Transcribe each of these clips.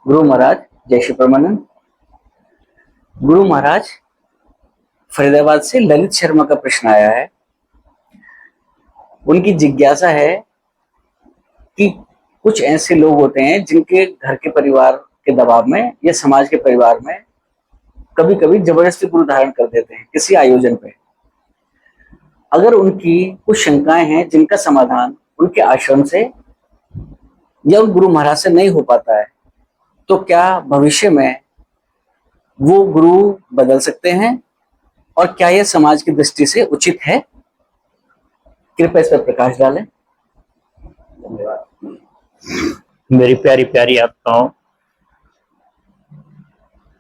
गुरु महाराज जय श्री परमानंद। गुरु महाराज, फरीदाबाद से ललित शर्मा का प्रश्न आया है। उनकी जिज्ञासा है कि कुछ ऐसे लोग होते हैं जिनके घर के परिवार के दबाव में या समाज के परिवार में कभी कभी जबरदस्ती गुरु धारण कर देते हैं किसी आयोजन पे। अगर उनकी कुछ शंकाएं हैं जिनका समाधान उनके आश्रम से या उन गुरु महाराज से नहीं हो पाता है, तो क्या भविष्य में वो गुरु बदल सकते हैं और क्या यह समाज की दृष्टि से उचित है? कृपया इस पर प्रकाश डालें। मेरी प्यारी प्यारी आत्माओं,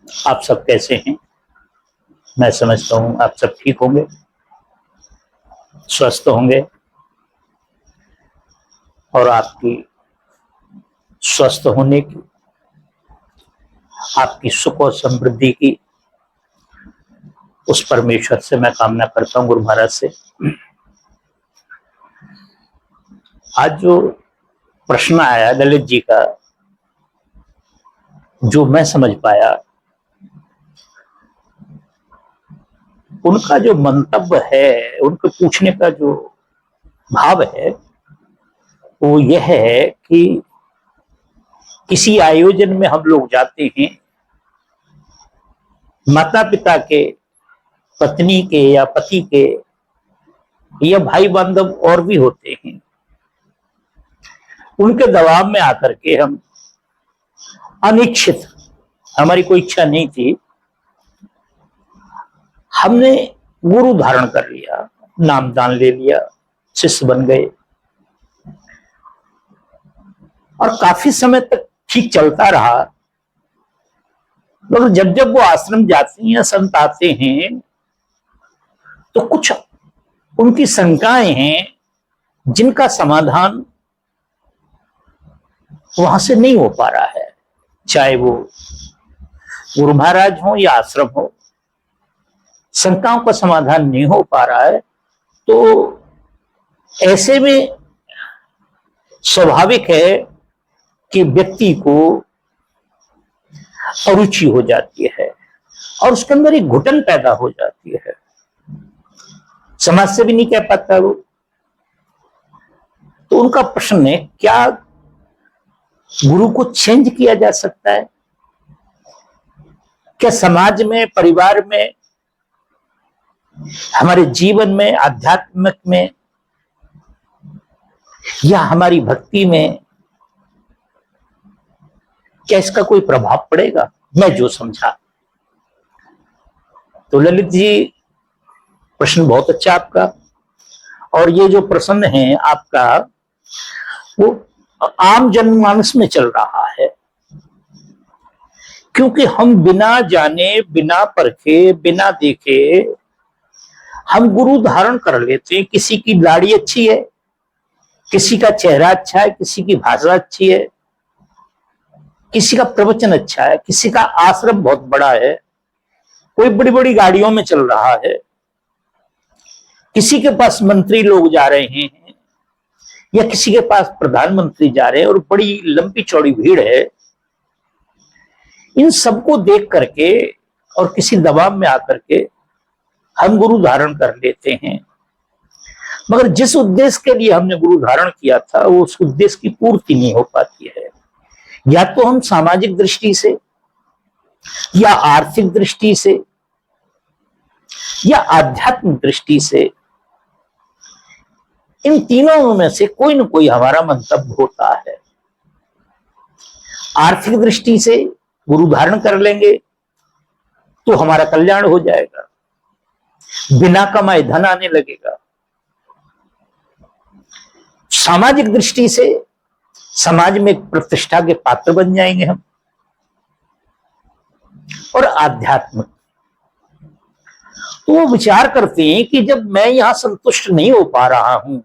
आप सब कैसे हैं? मैं समझता हूं आप सब ठीक होंगे, स्वस्थ होंगे और आपकी स्वस्थ होने की, आपकी सुख और समृद्धि की उस परमेश्वर से मैं कामना करता हूं, गुरु महाराज से। आज जो प्रश्न आया ललित जी का, जो मैं समझ पाया, उनका जो मंतव्य है, उनके पूछने का जो भाव है वो यह है कि किसी आयोजन में हम लोग जाते हैं, माता पिता के, पत्नी के या पति के या भाई बांधव और भी होते हैं, उनके दबाव में आकर के हम अनिच्छित, हमारी कोई इच्छा नहीं थी, हमने गुरु धारण कर लिया, नाम दान ले लिया, शिष्य बन गए और काफी समय तक ठीक चलता रहा। मगर जब जब वो आश्रम जाते हैं, संत आते हैं, तो कुछ उनकी शंकाएं हैं जिनका समाधान वहां से नहीं हो पा रहा है, चाहे वो गुरु महाराज हो या आश्रम हो, शंकाओं का समाधान नहीं हो पा रहा है। तो ऐसे में स्वाभाविक है कि व्यक्ति को अरुचि हो जाती है और उसके अंदर एक घुटन पैदा हो जाती है, समाज से भी नहीं कह पाता वो। तो उनका प्रश्न है, क्या गुरु को चेंज किया जा सकता है? क्या समाज में, परिवार में, हमारे जीवन में, आध्यात्मिक में या हमारी भक्ति में क्या इसका कोई प्रभाव पड़ेगा? मैं जो समझा। तो ललित जी, प्रश्न बहुत अच्छा आपका, और ये जो प्रश्न है आपका वो आम जनमानस में चल रहा है, क्योंकि हम बिना जाने, बिना परखे, बिना देखे हम गुरु धारण कर लेते हैं। किसी की दाढ़ी अच्छी है, किसी का चेहरा अच्छा है, किसी की भाषा अच्छी है, किसी का प्रवचन अच्छा है, किसी का आश्रम बहुत बड़ा है, कोई बड़ी बड़ी गाड़ियों में चल रहा है, किसी के पास मंत्री लोग जा रहे हैं या किसी के पास प्रधानमंत्री जा रहे हैं और बड़ी लंबी चौड़ी भीड़ है। इन सबको देख करके और किसी दबाव में आकर के हम गुरु धारण कर लेते हैं, मगर जिस उद्देश्य के लिए हमने गुरु धारण किया था वो उस उद्देश्य की पूर्ति नहीं हो पाती है। या तो हम सामाजिक दृष्टि से या आर्थिक दृष्टि से या आध्यात्मिक दृष्टि से, इन तीनों में से कोई न कोई हमारा मंतव्य होता है। आर्थिक दृष्टि से गुरु धारण कर लेंगे तो हमारा कल्याण हो जाएगा, बिना कमाए धन आने लगेगा। सामाजिक दृष्टि से समाज में प्रतिष्ठा के पात्र बन जाएंगे हम। और आध्यात्मिक, तो वो विचार करते हैं कि जब मैं यहां संतुष्ट नहीं हो पा रहा हूं,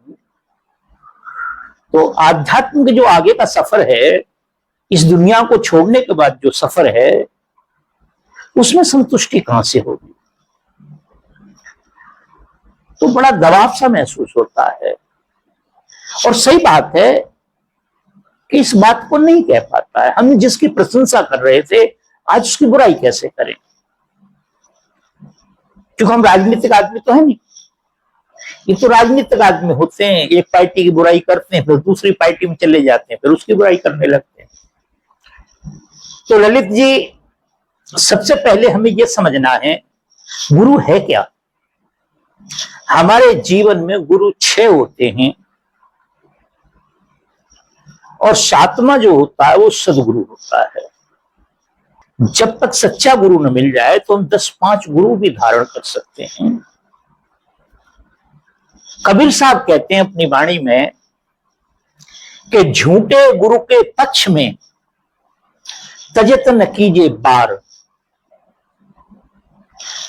तो आध्यात्मिक जो आगे का सफर है, इस दुनिया को छोड़ने के बाद जो सफर है, उसमें संतुष्टि कहां से होगी? तो बड़ा दबाव सा महसूस होता है। और सही बात है, कि इस बात को नहीं कह पाता है। हम जिसकी प्रशंसा कर रहे थे आज उसकी बुराई कैसे करें, क्योंकि हम राजनीतिक आदमी तो है नहीं। ये तो राजनीतिक आदमी होते हैं, एक पार्टी की बुराई करते हैं, फिर दूसरी पार्टी में चले जाते हैं, फिर उसकी बुराई करने लगते हैं। तो ललित जी, सबसे पहले हमें यह समझना है गुरु है क्या। हमारे जीवन में गुरु 6 होते हैं और 7वां जो होता है वो सदगुरु होता है। जब तक सच्चा गुरु न मिल जाए तो हम 10-5 गुरु भी धारण कर सकते हैं। कबीर साहब कहते हैं अपनी वाणी में कि झूठे गुरु के पक्ष में तजत न कीजिए बार,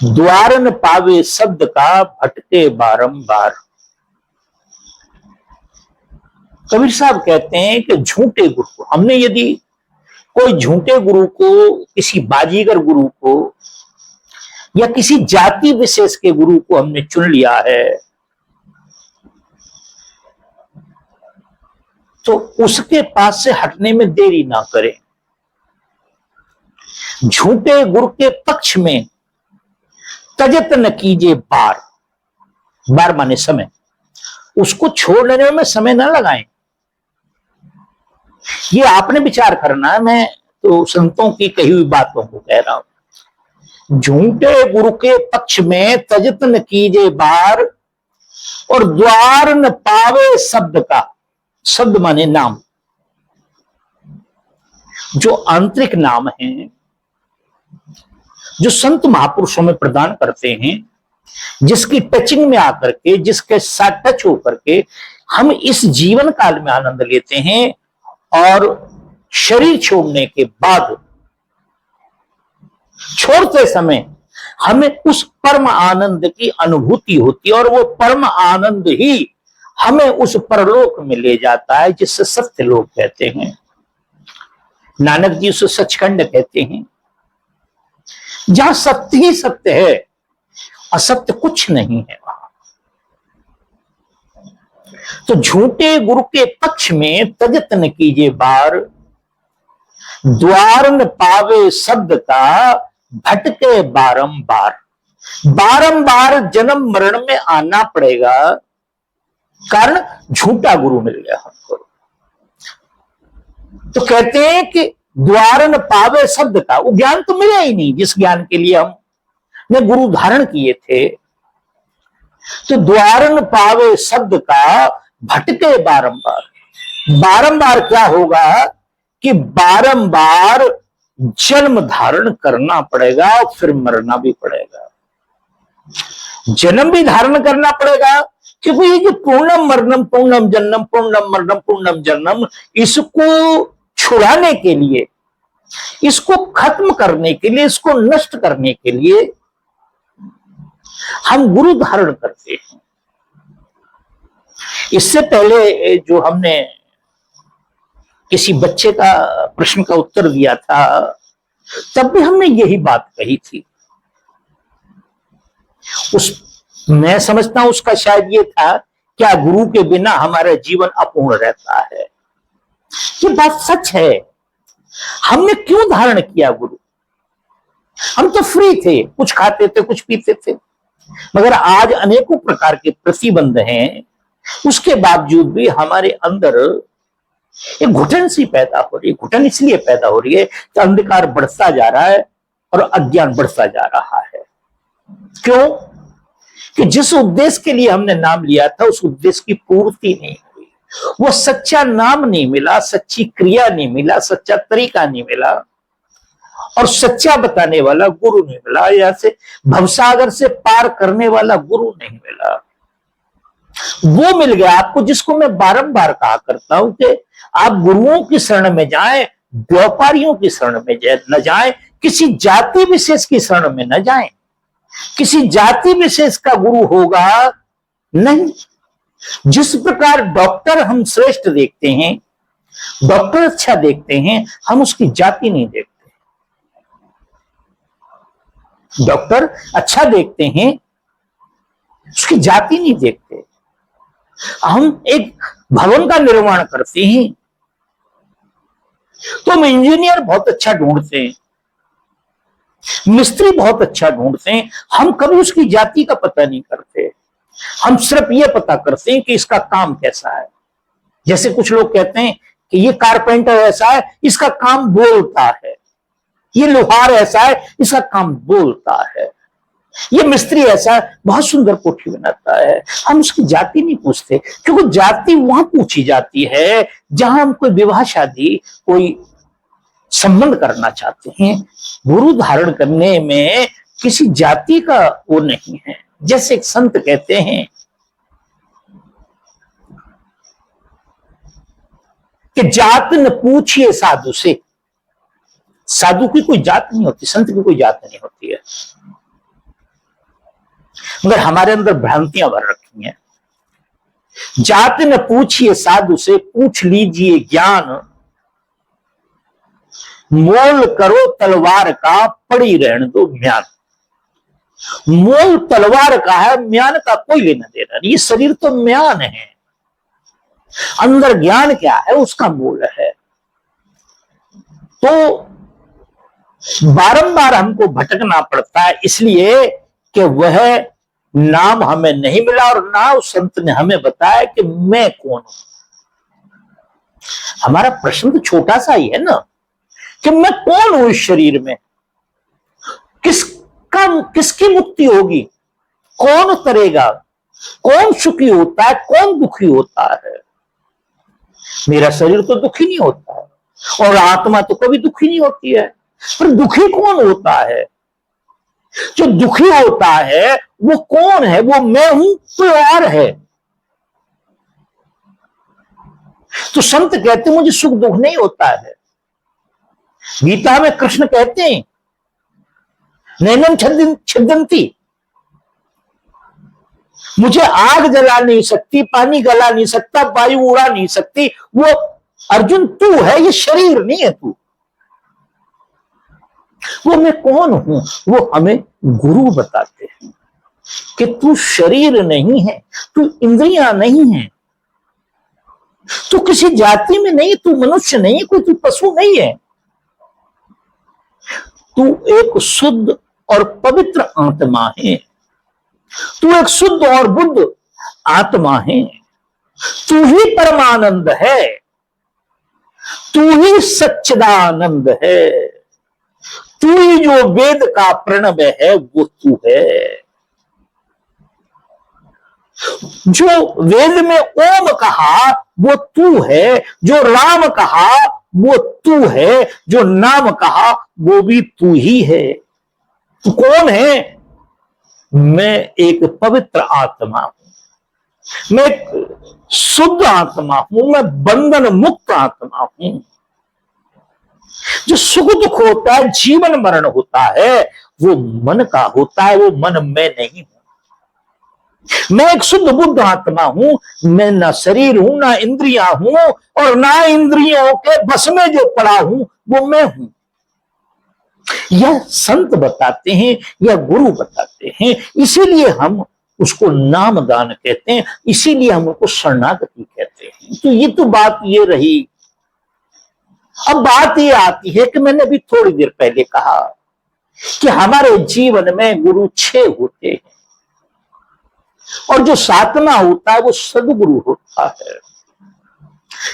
द्वार न पावे शब्द का भटके बारंबार। कबीर साहब कहते हैं कि झूठे गुरु को, हमने यदि कोई झूठे गुरु को, किसी बाजीगर गुरु को या किसी जाति विशेष के गुरु को हमने चुन लिया है, तो उसके पास से हटने में देरी ना करें। झूठे गुरु के पक्ष में तजत न कीजिए बार, बार माने समय, उसको छोड़ने में समय ना लगाएं। ये आपने विचार करना है, मैं तो संतों की कही हुई बातों को कह रहा हूं। झूठे गुरु के पक्ष में तजत न कीजिए बार और द्वार न पावे शब्द का, शब्द माने नाम, जो आंतरिक नाम है जो संत महापुरुषों में प्रदान करते हैं, जिसकी टचिंग में आकर के, जिसके साथ टच होकर के हम इस जीवन काल में आनंद लेते हैं और शरीर छोड़ने के बाद, छोड़ते समय हमें उस परम आनंद की अनुभूति होती है और वो परम आनंद ही हमें उस परलोक में ले जाता है जिससे सत्य लोग कहते हैं। नानक जी उसे सचखंड कहते हैं, जहां सत्य ही सत्य है, असत्य कुछ नहीं है वहां। तो झूठे गुरु के पक्ष में तजत न कीजिए बार, द्वार न पावे शब्द का भटके बारंबार। बारंबार जन्म मरण में आना पड़ेगा, कारण झूठा गुरु मिल गया हमको। तो कहते हैं कि द्वार न पावे शब्द का, वो ज्ञान तो मिला ही नहीं जिस ज्ञान के लिए हमने गुरु धारण किए थे। तो द्वार न पावे शब्द का भटके बारंबार। बारंबार क्या होगा कि बारंबार जन्म धारण करना पड़ेगा और फिर मरना भी पड़ेगा। जन्म भी धारण करना पड़ेगा, क्योंकि ये जो पूर्णम मरणम पूर्णम जन्म, पूर्णम मरणम पूर्णम जन्म, इसको छुड़ाने के लिए, इसको खत्म करने के लिए, इसको नष्ट करने के लिए हम गुरु धारण करते हैं। इससे पहले जो हमने किसी बच्चे का प्रश्न का उत्तर दिया था, तब भी हमने यही बात कही थी। मैं समझता हूं उसका शायद ये था, क्या गुरु के बिना हमारा जीवन अपूर्ण रहता है। ये बात सच है। हमने क्यों धारण किया गुरु? हम तो फ्री थे, कुछ खाते थे, कुछ पीते थे, मगर आज अनेकों प्रकार के प्रतिबंध हैं। उसके बावजूद भी हमारे अंदर एक घुटन सी पैदा हो रही है। घुटन इसलिए पैदा हो रही है कि अंधकार बढ़ता जा रहा है और अज्ञान बढ़ता जा रहा है। क्यों? कि जिस उद्देश्य के लिए हमने नाम लिया था उस उद्देश्य की पूर्ति नहीं हुई। वो सच्चा नाम नहीं मिला, सच्ची क्रिया नहीं मिला, सच्चा तरीका नहीं मिला और सच्चा बताने वाला गुरु नहीं मिला। या से भवसागर से पार करने वाला गुरु नहीं मिला। वो मिल गया आपको, जिसको मैं बारंबार कहा करता हूं कि आप गुरुओं की शरण में जाएं, व्यापारियों की शरण में न जाएं, किसी जाति विशेष की शरण में न जाएं। किसी जाति विशेष का गुरु होगा नहीं। जिस प्रकार डॉक्टर हम श्रेष्ठ देखते हैं, डॉक्टर अच्छा देखते हैं, हम उसकी जाति नहीं देखते। डॉक्टर अच्छा देखते हैं, उसकी जाति नहीं देखते। हम एक भवन का निर्माण करते हैं, तो हम इंजीनियर बहुत अच्छा ढूंढते हैं, मिस्त्री बहुत अच्छा ढूंढते हैं, हम कभी उसकी जाति का पता नहीं करते। हम सिर्फ यह पता करते हैं कि इसका काम कैसा है। जैसे कुछ लोग कहते हैं कि ये कारपेंटर ऐसा है, इसका काम बोलता है, ये लोहार ऐसा है, इसका काम बोलता है, ये मिस्त्री ऐसा है, बहुत सुंदर कोठी बनाता है। हम उसकी जाति नहीं पूछते, क्योंकि जाति वहां पूछी जाती है जहां हम कोई विवाह शादी, कोई संबंध करना चाहते हैं। गुरु धारण करने में किसी जाति का वो नहीं है। जैसे एक संत कहते हैं कि जात न पूछिए साधु से। साधु की कोई जात नहीं होती, संत की कोई जात नहीं होती है, मगर हमारे अंदर भ्रांतियां भर रखी हैं। जात न पूछिए साधु से, पूछ लीजिए ज्ञान, मोल करो तलवार का, पड़ी रहने दो म्यान। मोल तलवार का है, म्यान का कोई लेना देना नहीं। ये शरीर तो म्यान है, अंदर ज्ञान क्या है उसका मोल है। तो बारंबार हमको भटकना पड़ता है, इसलिए कि वह नाम हमें नहीं मिला और ना उस संत ने हमें बताया कि मैं कौन हूं। हमारा प्रश्न तो छोटा सा ही है ना, कि मैं कौन हूं इस शरीर में, किसकी मुक्ति होगी, कौन तरेगा, कौन सुखी होता है, कौन दुखी होता है। मेरा शरीर तो दुखी नहीं होता है और आत्मा तो कभी दुखी नहीं होती है, पर दुखी कौन होता है? जो दुखी होता है वो कौन है? वो मैं हूं तो और है। तो संत कहते मुझे सुख दुख नहीं होता है। गीता में कृष्ण कहते हैं नैनम छिदंती, मुझे आग जला नहीं सकती, पानी गला नहीं सकता, वायु उड़ा नहीं सकती। वो अर्जुन तू है, ये शरीर नहीं है तू। वो मैं कौन हूं वो हमें गुरु बताते हैं कि तू शरीर नहीं है, तू इंद्रियां नहीं है, तू किसी जाति में नहीं, तू मनुष्य नहीं, कोई तू पशु नहीं है। तू एक शुद्ध और पवित्र आत्मा है, तू एक शुद्ध और बुद्ध आत्मा है, तू ही परमानंद है, तू ही सच्चिदानंद है, तू ही जो वेद का प्रणव है वो तू है। जो वेद में ओम कहा वो तू है, जो राम कहा वो तू है, जो नाम कहा वो भी तू ही है। तू कौन है? मैं एक पवित्र आत्मा हूं, मैं एक शुद्ध आत्मा हूं, मैं बंधन मुक्त आत्मा हूं। जो सुख दुख होता है, जीवन मरण होता है, वो मन का होता है, वो मन मैं नहीं हूं। मैं एक शुद्ध बुद्ध आत्मा हूं, मैं ना शरीर हूं, ना इंद्रियां हूं, और ना इंद्रियों के बस में जो पड़ा हूं वो मैं हूं। यह संत बताते हैं, यह गुरु बताते हैं, इसीलिए हम उसको नामदान कहते हैं, इसीलिए हम उसको शरणागति कहते हैं। तो ये तो बात ये रही। अब बात ये आती है कि मैंने अभी थोड़ी देर पहले कहा कि हमारे जीवन में गुरु 6 होते हैं और जो 7वां होता है वो सदगुरु होता है।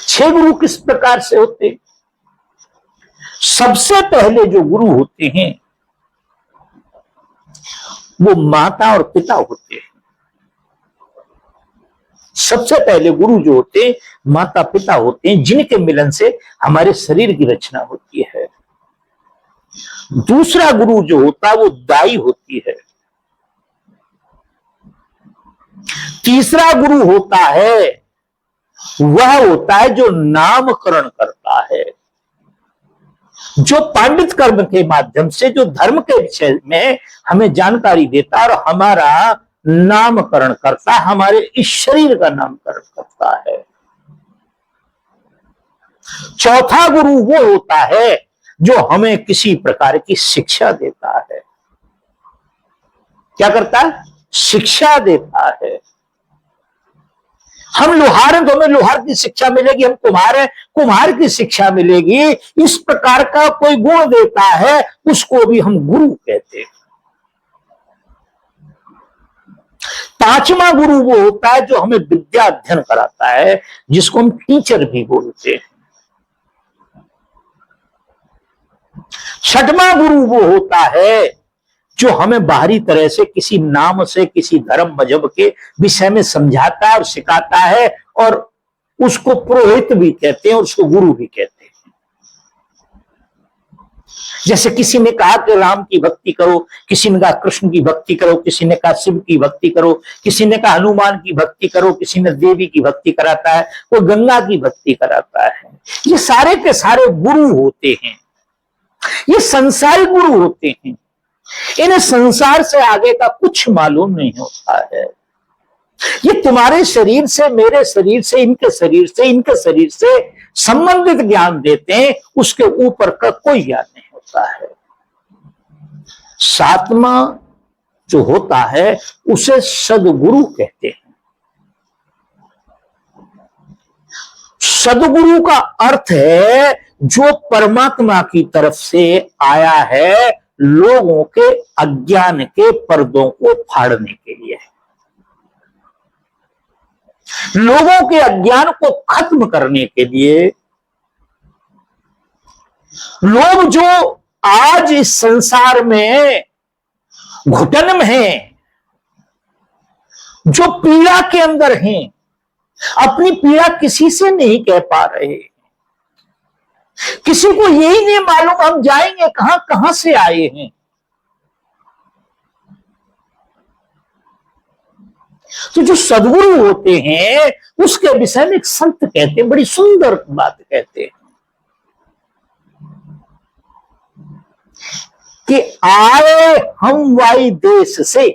6 गुरु किस प्रकार से होते हैं? सबसे पहले जो गुरु होते हैं वो माता और पिता होते हैं। सबसे पहले गुरु जो होते हैं माता पिता होते हैं, जिनके मिलन से हमारे शरीर की रचना होती है। दूसरा गुरु जो होता है वो दाई होती है। तीसरा गुरु होता है वह होता है जो नामकरण करता है, जो पांडित कर्म के माध्यम से जो धर्म के विषय में हमें जानकारी देता है और हमारा नामकरण करता है, हमारे इस शरीर का नामकरण करता है। चौथा गुरु वो होता है जो हमें किसी प्रकार की शिक्षा देता है। क्या करता है? शिक्षा देता है। हम लोहार हैं तो हमें लोहार की शिक्षा मिलेगी, हम कुम्हार हैं कुम्हार की शिक्षा मिलेगी। इस प्रकार का कोई गुण देता है उसको भी हम गुरु कहते हैं। पांचवा गुरु वो होता है जो हमें विद्या अध्ययन कराता है, जिसको हम टीचर भी बोलते हैं। छठवां गुरु वो होता है जो हमें बाहरी तरह से किसी नाम से किसी धर्म मजहब के विषय में समझाता है और सिखाता है, और उसको पुरोहित भी कहते हैं और उसको गुरु भी कहते हैं। जैसे किसी ने कहा कि राम की भक्ति करो, किसी ने कहा कृष्ण की भक्ति करो, किसी ने कहा शिव की भक्ति करो, किसी ने कहा हनुमान की भक्ति करो, किसी ने देवी की भक्ति कराता है, कोई गंगा की भक्ति कराता है। ये सारे के सारे गुरु होते हैं, ये संसारी गुरु होते हैं। इन्हें संसार से आगे का कुछ मालूम नहीं होता है। ये तुम्हारे शरीर से, मेरे शरीर से, इनके शरीर से, इनके शरीर से संबंधित ज्ञान देते हैं, उसके ऊपर का कोई ज्ञान नहीं होता है। सातवां जो होता है उसे सदगुरु कहते हैं। सदगुरु का अर्थ है जो परमात्मा की तरफ से आया है लोगों के अज्ञान के पर्दों को फाड़ने के लिए, लोगों के अज्ञान को खत्म करने के लिए। लोग जो आज इस संसार में घुटन में हैं, जो पीड़ा के अंदर हैं, अपनी पीड़ा किसी से नहीं कह पा रहे, किसी को यही नहीं मालूम हम जाएंगे कहां, कहां से आए हैं। तो जो सदगुरु होते हैं उसके विषय में एक संत कहते हैं, बड़ी सुंदर बात कहते हैं कि आए हम वाई देश से।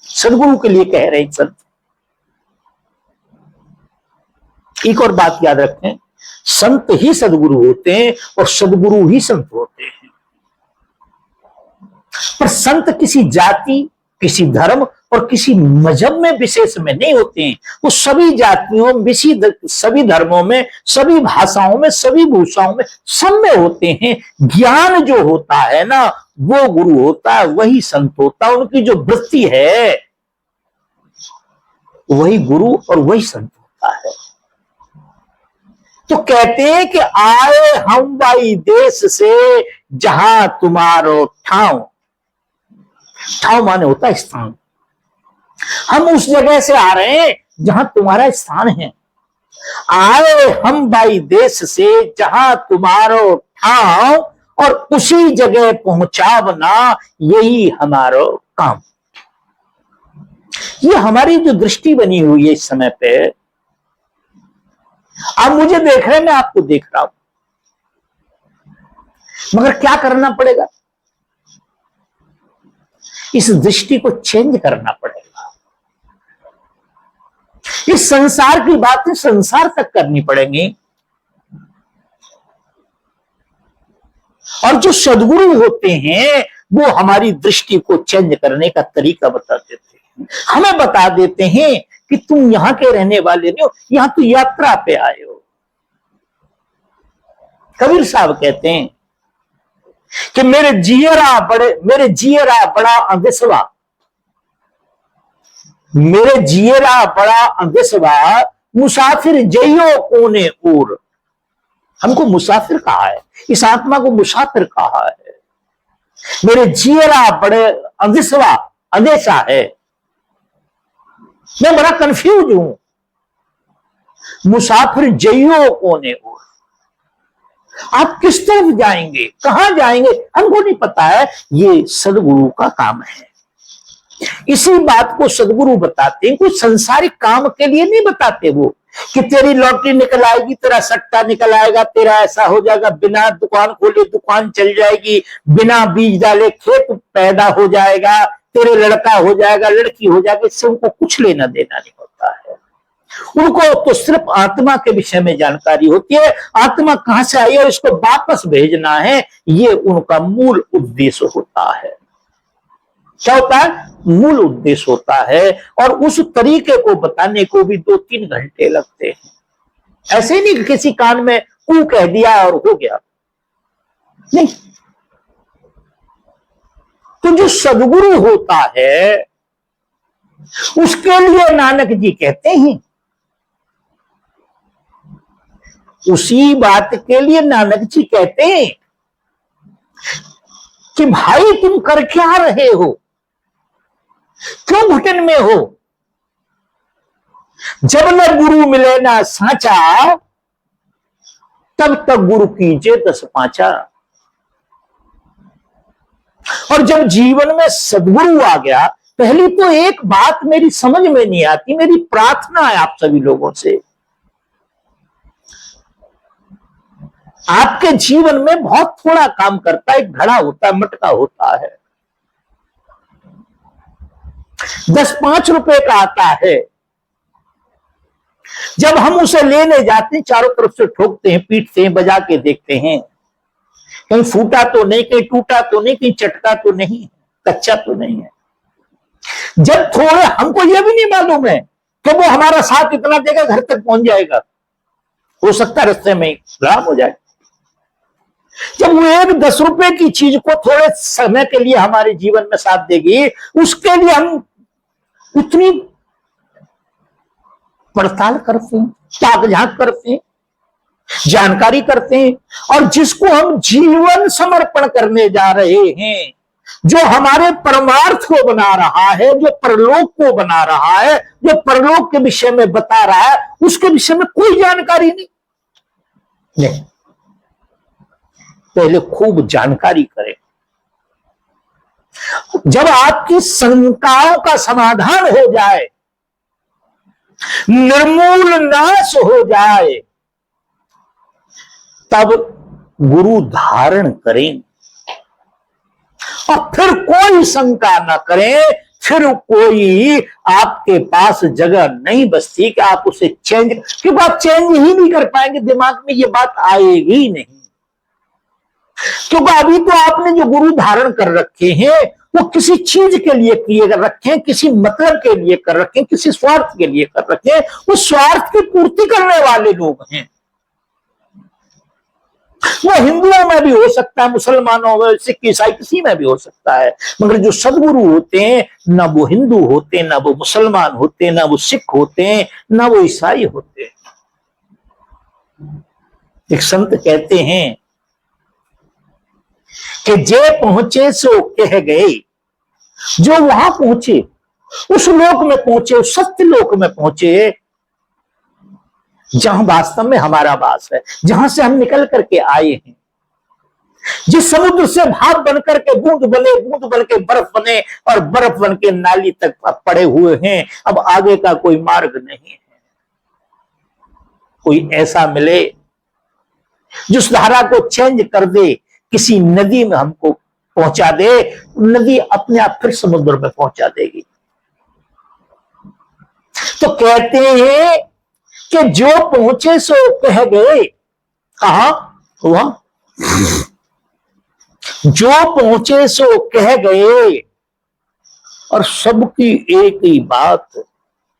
सदगुरु के लिए कह रहे हैं संत। एक और बात याद रखें, संत ही सदगुरु होते हैं और सदगुरु ही संत होते हैं। पर संत किसी जाति, किसी धर्म और किसी मजहब में विशेष में नहीं होते हैं। वो सभी जातियों, सभी धर्मों में, सभी भाषाओं में, सभी भूषाओं में, सब में होते हैं। ज्ञान जो होता है ना वो गुरु होता है, वही संत होता है। उनकी जो वृत्ति है वही गुरु और वही संत होता है। तो कहते हैं कि आए हम वाई देश से जहां तुम्हारो ठाव। ठाव माने होता है स्थान। हम उस जगह से आ रहे हैं जहां तुम्हारा स्थान है। आए हम वाई देश से जहां तुम्हारो ठाव, और उसी जगह पहुंचावना यही हमारो काम। ये हमारी जो दृष्टि बनी हुई है इस समय पे, आप मुझे देख रहे हैं, मैं आपको देख रहा हूं, मगर क्या करना पड़ेगा? इस दृष्टि को चेंज करना पड़ेगा। इस संसार की बातें संसार तक करनी पड़ेंगी। और जो सदगुरु होते हैं वो हमारी दृष्टि को चेंज करने का तरीका बता देते हैं। हमें बता देते हैं कि तुम यहां के रहने वाले नहीं हो, यहां तो यात्रा पे आए हो। कबीर साहब कहते हैं कि मेरे जियरा बड़ा अंदेसवा, मेरे जियरा बड़ा अंदेसवा, मुसाफिर जइयो कोने और। हमको मुसाफिर कहा है, इस आत्मा को मुसाफिर कहा है। मेरे जियरा बड़े अंदेसवा, अंदेशा है, मैं बड़ा कंफ्यूज हूं। मुसाफिर जइयो कोने और, आप किस तरफ जाएंगे, कहां जाएंगे, हमको नहीं पता है। ये सदगुरु का काम है। इसी बात को सदगुरु बताते हैं। कोई संसारिक काम के लिए नहीं बताते वो कि तेरी लॉटरी निकल आएगी, तेरा सट्टा निकल आएगा, तेरा ऐसा हो जाएगा, बिना दुकान खोले दुकान चल जाएगी, बिना बीज डाले खेत पैदा हो जाएगा, तेरे लड़का हो जाएगा, लड़की हो जाएगी। इससे उनको कुछ लेना देना नहीं होता है। उनको तो सिर्फ आत्मा के विषय में जानकारी होती है, आत्मा कहां से आई है और इसको वापस भेजना है, ये उनका मूल उद्देश्य होता है। क्या होता है, मूल उद्देश्य होता है। और उस तरीके को बताने को भी 2-3 घंटे लगते हैं। ऐसे ही नहीं कि किसी कान में कू कह दिया और हो गया, नहीं। तो जो सदगुरु होता है उसके लिए नानक जी कहते हैं, उसी बात के लिए नानक जी कहते हैं कि भाई तुम कर क्या रहे हो, क्यों घुटन में हो। जब न गुरु मिले ना साचा, तब तक गुरु कीजिए 10 पांचा। और जब जीवन में सदगुरु आ गया, पहली तो एक बात मेरी समझ में नहीं आती, मेरी प्रार्थना है आप सभी लोगों से, आपके जीवन में बहुत थोड़ा काम करता है, एक घड़ा होता है, मटका होता है, 10-5 रुपए का आता है। जब हम उसे लेने जाते हैं, चारों तरफ से ठोकते हैं, पीटते हैं, बजा के देखते हैं, कहीं फूटा तो नहीं, कहीं टूटा तो नहीं, कहीं चटका तो नहीं, कच्चा तो नहीं है। जब थोड़े, हमको यह भी नहीं मालूम है कि वो हमारा साथ इतना देगा घर तक पहुंच जाएगा, हो सकता है रास्ते में खराब हो जाए। जब वो एक 10 रुपए की चीज को थोड़े समय के लिए हमारे जीवन में साथ देगी, उसके लिए हम उतनी पड़ताल करते हैं, ताक-झांक करते हैं, जानकारी करते हैं। और जिसको हम जीवन समर्पण करने जा रहे हैं, जो हमारे परमार्थ को बना रहा है, जो परलोक को बना रहा है, जो परलोक के विषय में बता रहा है, उसके विषय में कोई जानकारी नहीं। पहले खूब जानकारी करें। जब आपकी शंकाओं का समाधान हो जाए, निर्मूल नाश हो जाए, तब गुरु धारण करें। और फिर कोई शंका ना करें, फिर कोई आपके पास जगह नहीं बचती कि आप उसे चेंज, क्योंकि आप चेंज ही नहीं कर पाएंगे, दिमाग में ये बात आएगी नहीं। क्योंकि अभी तो आपने जो गुरु धारण कर रखे हैं वो किसी चीज के लिए किए कर रखे हैं, किसी मतलब के लिए कर रखे हैं, किसी स्वार्थ के लिए कर रखे हैं। वो स्वार्थ की पूर्ति करने वाले लोग हैं। वो हिंदुओं में भी हो सकता है, मुसलमानों में, सिख ईसाई किसी में भी हो सकता है। मगर जो सदगुरु होते हैं, ना वो हिंदू होते हैं, ना वो मुसलमान होते हैं, ना वो सिख होते हैं, ना वो ईसाई होते हैं। एक संत कहते हैं कि जे पहुंचे सो कह गए। जो वहां पहुंचे, उस लोक में पहुंचे, उस सत्य लोक में पहुंचे, जहां वास्तव में हमारा वास है, जहां से हम निकल करके आए हैं। जिस समुद्र से भाप बनकर के बूंद बने, बूंद बन के बर्फ बने, और बर्फ बन के नाली तक पड़े हुए हैं। अब आगे का कोई मार्ग नहीं है। कोई ऐसा मिले जिस धारा को चेंज कर दे, किसी नदी में हमको पहुंचा दे, नदी अपने आप फिर समुद्र में पहुंचा देगी। तो कहते हैं कि जो पहुंचे सो कह गए। कहा हुआ? जो पहुंचे सो कह गए। और सबकी एक ही बात,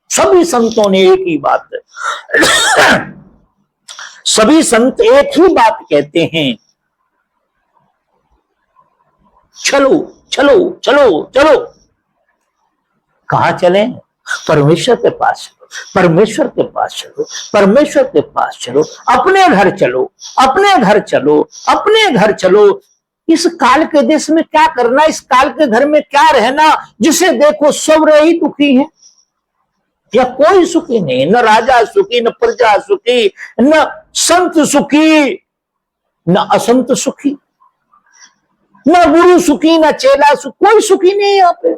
सभी संतों ने एक ही बात, सभी संत एक ही बात कहते हैं, चलो चलो चलो चलो। कहां चले? परमेश्वर के पास चलो, परमेश्वर के पास चलो, परमेश्वर के पास चलो। अपने घर चलो, अपने घर चलो, अपने घर चलो। इस काल के देश में क्या करना, इस काल के घर में क्या रहना, जिसे देखो सब ही दुखी हैं, या कोई सुखी नहीं। न राजा सुखी, न प्रजा सुखी, न संत सुखी, न असंत सुखी, न गुरु सुखी, न चेला सुखी, कोई सुखी नहीं है यहाँ पे।